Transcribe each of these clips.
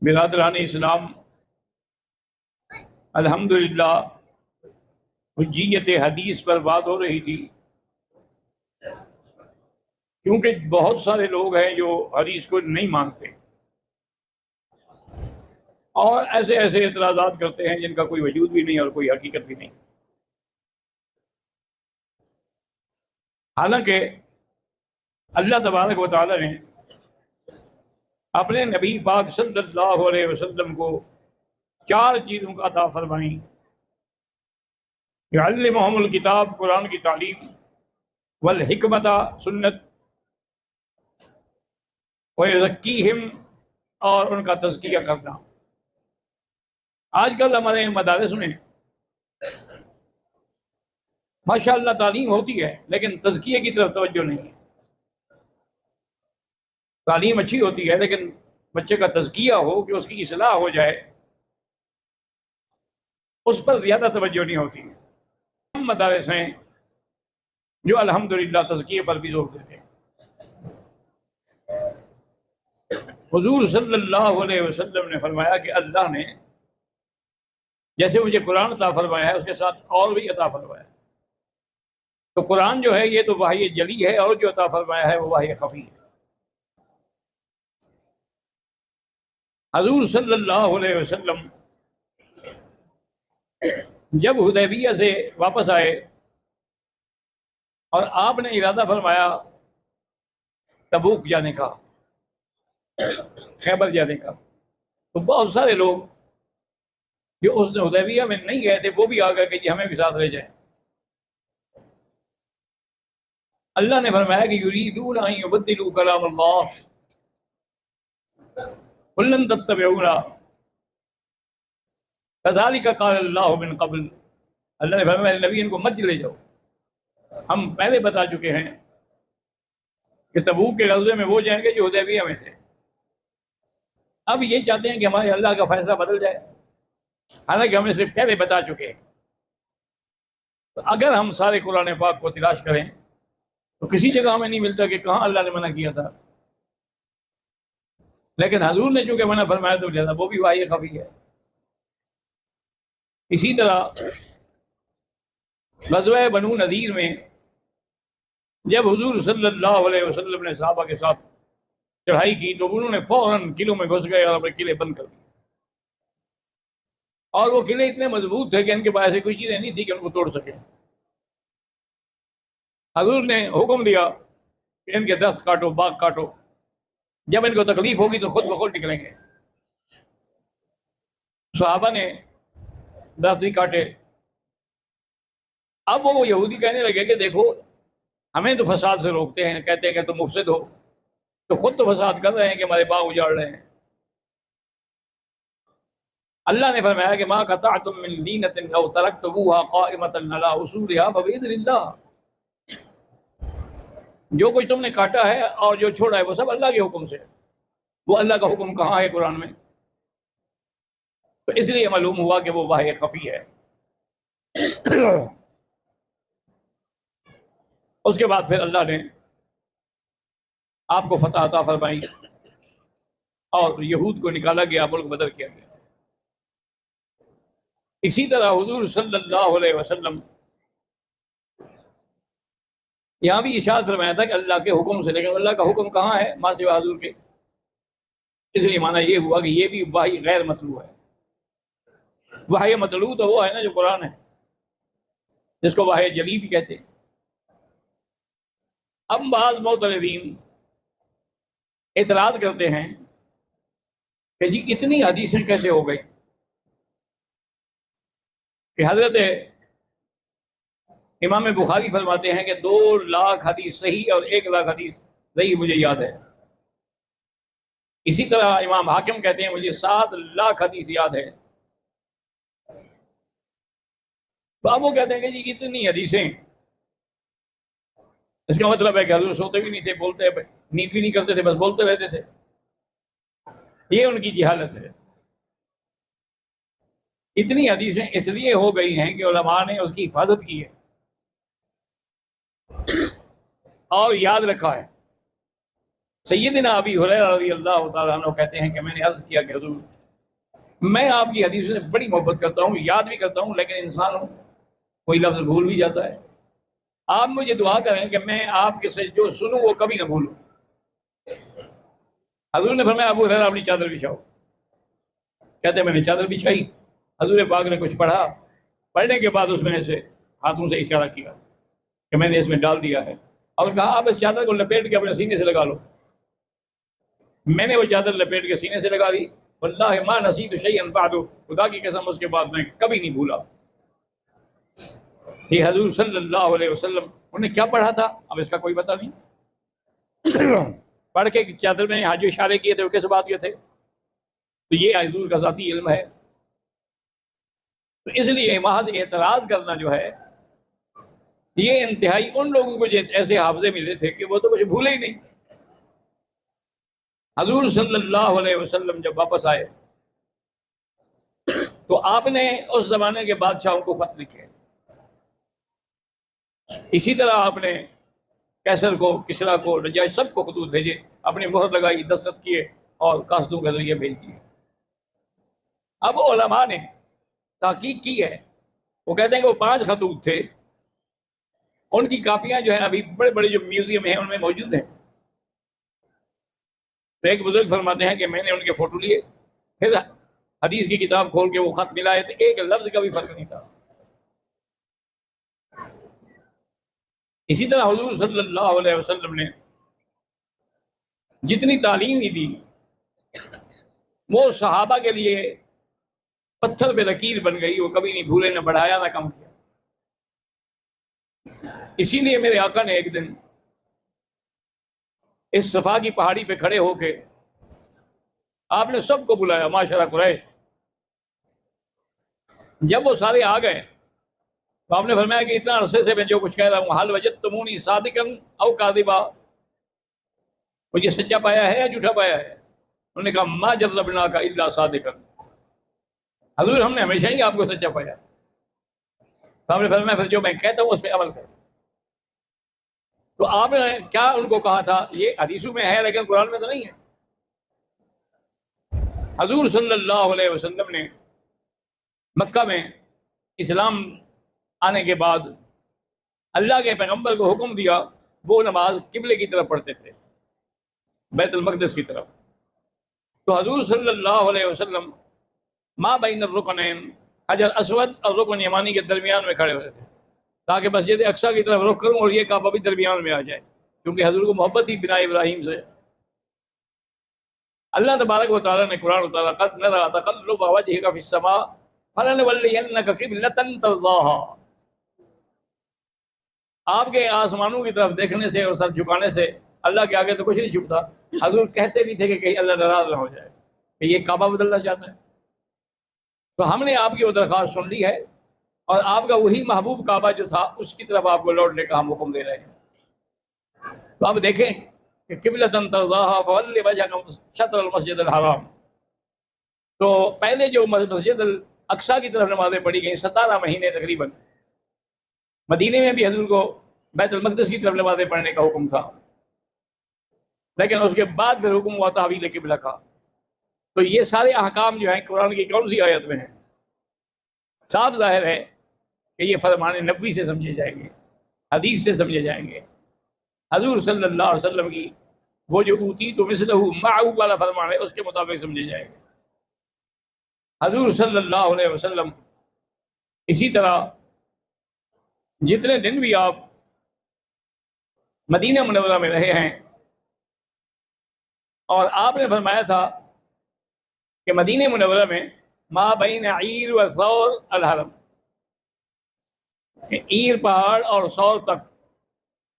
बिरादरान इस्लाम, अल्हम्दुलिल्लाह हुज्जियत हदीस पर बात हो रही थी, क्योंकि बहुत सारे लोग हैं जो हदीस को नहीं मानते और ऐसे ऐसे एतराज़ात करते हैं जिनका कोई वजूद भी नहीं और कोई हकीकत भी नहीं। हालांकि अल्लाह तबारक व तआला ने अपने नबी पाक सल्लल्लाहु अलैहि वसल्लम को 4 चीज़ों का अता फरमाई। युअल्लिमुहुमुल किताब, कुरान की तालीम, वल हिकमता, सुन्नत, व युज़क्कीहिम, और उनका तज़किया करना। आजकल हमारे मदारिस में माशाअल्लाह तालीम होती है, लेकिन तज़किये की तरफ तवज्जो नहीं है। तालीम अच्छी होती है, लेकिन बच्चे का तज़किया हो कि उसकी इस्लाह हो जाए, उस पर ज़्यादा तवज्जो नहीं होती है। हम मदारिस हैं जो अल्हम्दुलिल्लाह तज़किये पर भी जोर देते हैं। हुज़ूर सल्लल्लाहु अलैहि वसल्लम ने फरमाया कि अल्लाह ने जैसे मुझे कुरान अता फरमाया है, उसके साथ और भी अता फरमाया है। तो कुरान जो है ये तो वही जली है, और जो अता फरमाया है वो वही खफी है। हुज़ूर सल्लल्लाहु अलैहि वसल्लम जब हुदैबिया से वापस आए और आपने इरादा फरमाया तबूक जाने का, खैबर जाने का, तो बहुत सारे लोग जो उस हुदैबिया में नहीं गए थे वो भी आ गए कि हमें भी साथ ले जाए। अल्लाह ने फरमाया कि युरीदूना अन युबद्दिलू कलामल्लाह कुल्लन तत्तबिऊना कज़ालिका क़ाल अल्लाहु मिन क़ब्ल। अल्लाह ने फरमाया नबी इनको मत ले जाओ, हम पहले बता चुके हैं कि तबूक के ग़ज़वे में वो जाएंगे जो हुदैबिया में थे। अब ये चाहते हैं कि हमारे अल्लाह का फैसला बदल जाए, हालांकि हम इसे पहले बता चुके हैं। तो अगर हम सारे कुरान पाक को तलाश करें तो किसी जगह हमें नहीं मिलता कि कहाँ अल्लाह ने मना किया था, लेकिन हजूर ने चूंकि मना फरमाया तो लिहाजा वो भी वाही खफी है। इसी तरह ग़ज़वा बनू नज़ीर में जब हुजूर सल्लल्लाहु अलैहि वसल्लम ने सहाबा के साथ चढ़ाई की तो उन्होंने फौरन किलों में घुस गए और अपने किले बंद कर दिए, और वो किले इतने मजबूत थे कि इनके पास ऐसी कोई चीज़ें नहीं थी कि उनको तोड़ सके। हजूर ने हुक्म दिया कि इनके दस्त काटो, बाग काटो, जब इनको तकलीफ होगी तो खुद ब खुद निकलेंगे। सहाबा ने दस्त भी काटे। अब वो यहूदी कहने लगे कि देखो हमें तो फसाद से रोकते हैं, कहते हैं कि तुम मुफसिद हो, तो खुद तो फसाद कर रहे हैं कि हमारे बाग उजाड़ रहे हैं। अल्लाह ने फरमाया कि मा क़तअतुम मिन दीनतिन औ तरक्तमूहा क़ाइमतन अला उसूलिहा फ़बिइज़्निल्लाह। जो कुछ तुमने काटा है और जो छोड़ा है वो सब अल्लाह के हुक्म से। वो अल्लाह का हुक्म कहाँ है कुरान में? तो इसलिए मालूम हुआ कि वो वाही खफी है। उसके बाद फिर अल्लाह ने आपको फतह अता फरमाई और यहूद को निकाला गया, मुल्क बदल किया गया। इसी तरह हुजूर सल्लल्लाहु अलैहि वसल्लम यहाँ भी इशारा फरमाया था कि अल्लाह के हुक्म से, लेकिन अल्लाह का हुक्म कहाँ है माँ सिवा हुजूर के? इसलिए माना ये हुआ कि ये भी वाही गैर मतलू है। वाही मतलू तो वो है ना जो कुरान है, जिसको वाही जली भी कहते हैं। अब बाज़ मुतज़िलीन एतराज़ करते हैं कि जी इतनी हदीसें कैसे हो गई कि हजरत इमाम बुखारी फरमाते हैं कि 2 लाख हदीस सही और 1 लाख हदीस सही मुझे याद है। इसी तरह इमाम हाकिम कहते हैं मुझे 7 लाख हदीस याद है। तो अब वो कहते हैं कि जी इतनी हदीसें, इसका मतलब है कि हजूर सोते भी नहीं थे, बोलते, नींद भी नहीं करते थे, बस बोलते रहते थे। ये उनकी जिहालत है। इतनी हदीसें इसलिए हो गई हैं कि उलमा ने उसकी हिफाजत की है और याद रखा है। सैयदना अबी हुरैरा रज़ियल्लाहु ताला अन्हु कहते हैं कि मैंने अर्ज़ किया कि हुज़ूर, मैं आपकी हदीसों से बड़ी मोहब्बत करता हूँ, याद भी करता हूँ, लेकिन इंसान हूँ, कोई लफ्ज़ भूल भी जाता है। आप मुझे दुआ करें कि मैं आपके से जो सुनूं वो कभी ना भूलूं। हजूर ने फरमाया, अबू हुरैरा अपनी चादर बिछाओ। कहते मैंने चादर बिछाई, हजूर पाक ने कुछ पढ़ा, पढ़ने के बाद उसमें से हाथों से इशारा किया कि मैंने इसमें डाल दिया है, और कहा आप इस चादर को लपेट के अपने सीने से लगा लो। मैंने वो चादर लपेट के सीने से लगा ली। वल्लाहि मा नसीतु शैअन बअदु, खुदा की कसम उसके बाद मैं कभी नहीं भूला। ये हजूर सल्लल्लाहु अलैहि वसल्लम उन्हें क्या पढ़ा था अब इसका कोई पता नहीं। पढ़ के चादर में यहाँ जो इशारे किए थे वो किस बात के थे, तो ये हजूर का ज़ाती इल्म है। तो इसलिए महज एतराज़ करना जो है, ये इंतहाई उन लोगों को ऐसे हाफजे मिले थे कि वो तो कुछ भूले ही नहीं। हजूर सल्लल्लाहु अलैहि वसल्लम जब वापस आए तो आपने उस जमाने के बादशाहों को खत लिखे। इसी तरह आपने कैसर को, किसरा को, रजाई सबको खतूत भेजे, अपनी मोहर लगाई, दस्तखत किए और कासदों के जरिए भेज दिए। अब उलमा ने तहकीक की है, वो कहते हैं कि वो 5 खतूत थे, उनकी कापियां जो है अभी बड़े बड़े जो म्यूजियम है उनमें मौजूद हैं। तो एक बुजुर्ग फरमाते हैं कि मैंने उनके फोटो लिए, फिर हदीस की किताब खोल के वो खत मिलाए तो एक लफ्ज का भी फर्क नहीं था। इसी तरह हुजूर सल्लल्लाहु अलैहि वसल्लम ने जितनी तालीम ही दी, वो सहाबा के लिए पत्थर पे लकीर बन गई, वो कभी नहीं भूले, न बढ़ाया ना कम किया। इसीलिए मेरे आका ने एक दिन इस सफा की पहाड़ी पे खड़े होके आपने सबको बुलाया, माशरा कुरैश। जब वो सारे आ गए तो आपने फरमाया कि इतना अरसे से मैं जो कुछ कह रहा हूँ, हाल वजदतमूनी सादिकन औ कादिबा, मुझे सच्चा पाया है या झूठा पाया है? उन्होंने कहा मा जर्रबना का इल्ला सादिकन, हजूर हमने हमेशा ही आपको सच्चा पाया। तो आपने फरमाया फिर जो मैं कहता हूँ उस पर अमल कर। तो आपने क्या उनको कहा था, ये हदीसों में है लेकिन कुरान में तो नहीं है। हजूर सल्लल्लाहु अलैहि वसल्लम ने मक्का में इस्लाम आने के बाद अल्लाह के पैगंबर को हुक्म दिया वो नमाज किबले की तरफ पढ़ते थे, बैतुल मक़दिस की तरफ। तो हजूर सल्लल्लाहु अलैहि वसल्लम मा बैन रुकनैन, हजर अस्वद और रुकन यमानी के दरमियान में खड़े होते थे, ताकि मस्जिद अक्सा की तरफ रुख करूं और ये काबा भी दरमियान में आ जाए, क्योंकि हजूर को मोहब्बत ही बिना इब्राहिम से। अल्लाह तबारक व तआला ने कुरान उतारा, क़द नरा तक़ल्लुब वजहिका फ़िस्समा फ़लनुवल्लियन्नका क़िबलतन तर्ज़ाहा। आपके आसमानों की तरफ देखने से और सर झुकाने से अल्लाह के आगे तो कुछ नहीं छुपता। हजूर कहते भी थे कि कहीं अल्लाह नाराज ना हो जाए कि ये काबा बदलना चाहता है। तो हमने आपकी वो दरख्वास्त सुन ली है और आपका वही महबूब काबा जो था उसकी तरफ आपको लौटने का हम हुक्म दे रहे हैं। तो अब देखें कि क़िबलतन तर्ज़ाहा फ़वल्लि वजहका शत्रल मस्जिदिल हराम। तो पहले जो मस्जिद अक्सा की तरफ नमाजें पढ़ी गई 17 महीने तकरीबन, मदीने में भी हजूर को बैतुल मक़दिस की तरफ नमाजें पढ़ने का हुक्म था, लेकिन उसके बाद फिर हुक्म हुआ तहवील क़िबला का। तो ये सारे अहकाम जो हैं कुरान की कौन सी आयत में हैं? साफ जाहिर है कि ये फरमान नबवी से समझे जाएंगे, हदीस से समझे जाएंगे। हजूर सल्लल्लाहु अलैहि वसल्लम की वो जो ऊती तो मिसलहु माअहू वाला फरमान है उसके मुताबिक समझे जाएंगे। हजूर सल्लल्लाहु अलैहि वसल्लम इसी तरह जितने दिन भी आप मदीना मुनव्वरा में रहे हैं, और आपने फरमाया था कि मदीना मुनव्वरा में मा बैन ईर व सौर अल हरम, ईर पहाड़ और सौर तक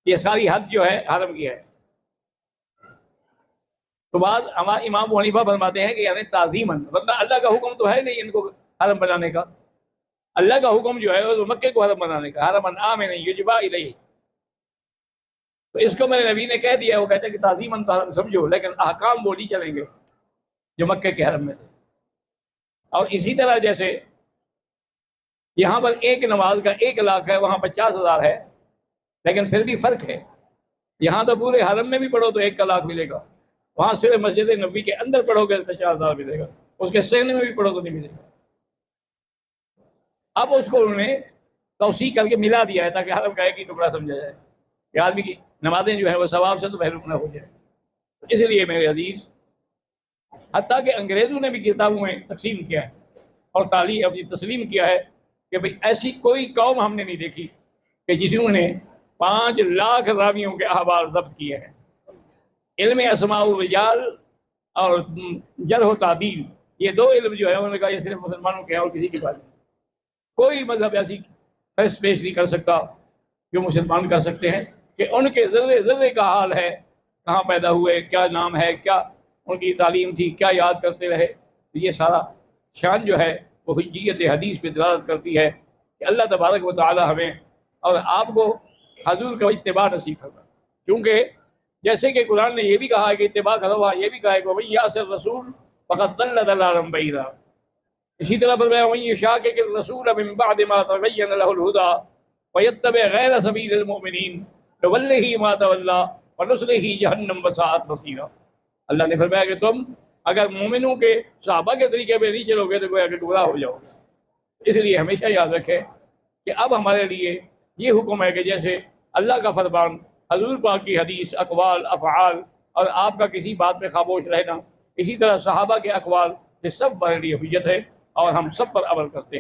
ये सारी हद जो है हरम की है। तो बाद हमारे इमाम अबू हनीफा फरमाते हैं कि यानी ताज़ीमन, वरना अल्लाह का हुक्म तो है नहीं इनको हरम बनाने का। अल्लाह का हुक्म जो है वो मक्के को हरम बनाने का, हरमन आमिन युजबा इलैहि। तो इसको मेरे नबी ने कह दिया, वो कहते हैं कि ताज़ीमन तो हरम समझो, लेकिन अहकाम वो नहीं चलेंगे जो मक्के के हरम में थे। और इसी तरह जैसे यहाँ पर एक नमाज का 1 लाख है, वहाँ 50,000 है, लेकिन फिर भी फर्क है। यहाँ तो पूरे हरम में भी पढ़ो तो 1 लाख मिलेगा, वहाँ सिर्फ मस्जिद नबी के अंदर पढ़ोगे तो 4,000 मिलेगा, उसके सहने में भी पढ़ो तो नहीं मिलेगा। अब उसको उन्होंने तौसीक करके मिला दिया है ताकि हरम का एक ही टुकड़ा समझा जाए कि आदमी की नमाजें जो है वो सवाब से तो महरूम न हो जाए। इसलिए मेरे अजीज, हत्ता कि अंग्रेज़ों ने भी किताबों में तकसीम किया है और तालीम अपनी तस्लीम किया है कि भाई ऐसी कोई कौम हमने नहीं देखी कि जिन्होंने 5 लाख रावियों के अहवाल जब्त किए हैं। इल्म अस्माउर रिजाल और जरह व तादील, ये 2 इल्म जो है उन्होंने कहा ये सिर्फ मुसलमानों के हैं और किसी के पास नहीं। कोई मजहब ऐसी फैसला पेश नहीं कर सकता जो मुसलमान कर सकते हैं कि उनके ज़र्रे ज़र्रे का हाल है, कहाँ पैदा हुए, क्या नाम है, क्या उनकी तालीम थी, क्या याद करते रहे। तो ये सारा शान जो है वो हुज्जियत हदीस पे दलालत करती है कि अल्लाह तबारक व तआला हमें और आपको हजूर का इत्तिबा नसीब करना। क्योंकि जैसे कि कुरान ने ये भी कहा है कि इत्तिबा करो, ये भी कहा है कि वही यासर रसूल फ़क़द दल्ल दलालन बईदा। इसी तरह फरमाया वही शाकिर रसूल मिन बाद मा तबय्यन लहुल हुदा वयत्तबि गैर सबीलिल मुमिनीन नुवल्लिही मा तवल्ला व नुस्लिही जहन्नम वसाअत मसीरा। अल्लाह ने फरमाया कि तुम अगर मोमिनों के सहाबा के तरीके पे नहीं चलोगे तो गोया कि गुमराह हो जाओगे। इसलिए हमेशा याद रखें कि अब हमारे लिए ये हुक्म है कि जैसे अल्लाह का फरमान, हजूर पाक की हदीस, अकवाल, अफ़आल और आपका किसी बात पे खामोश रहना, इसी तरह सहाबा के अकवाल, ये सब हमारे लिए हुज्जत है और हम सब पर अमल करते हैं।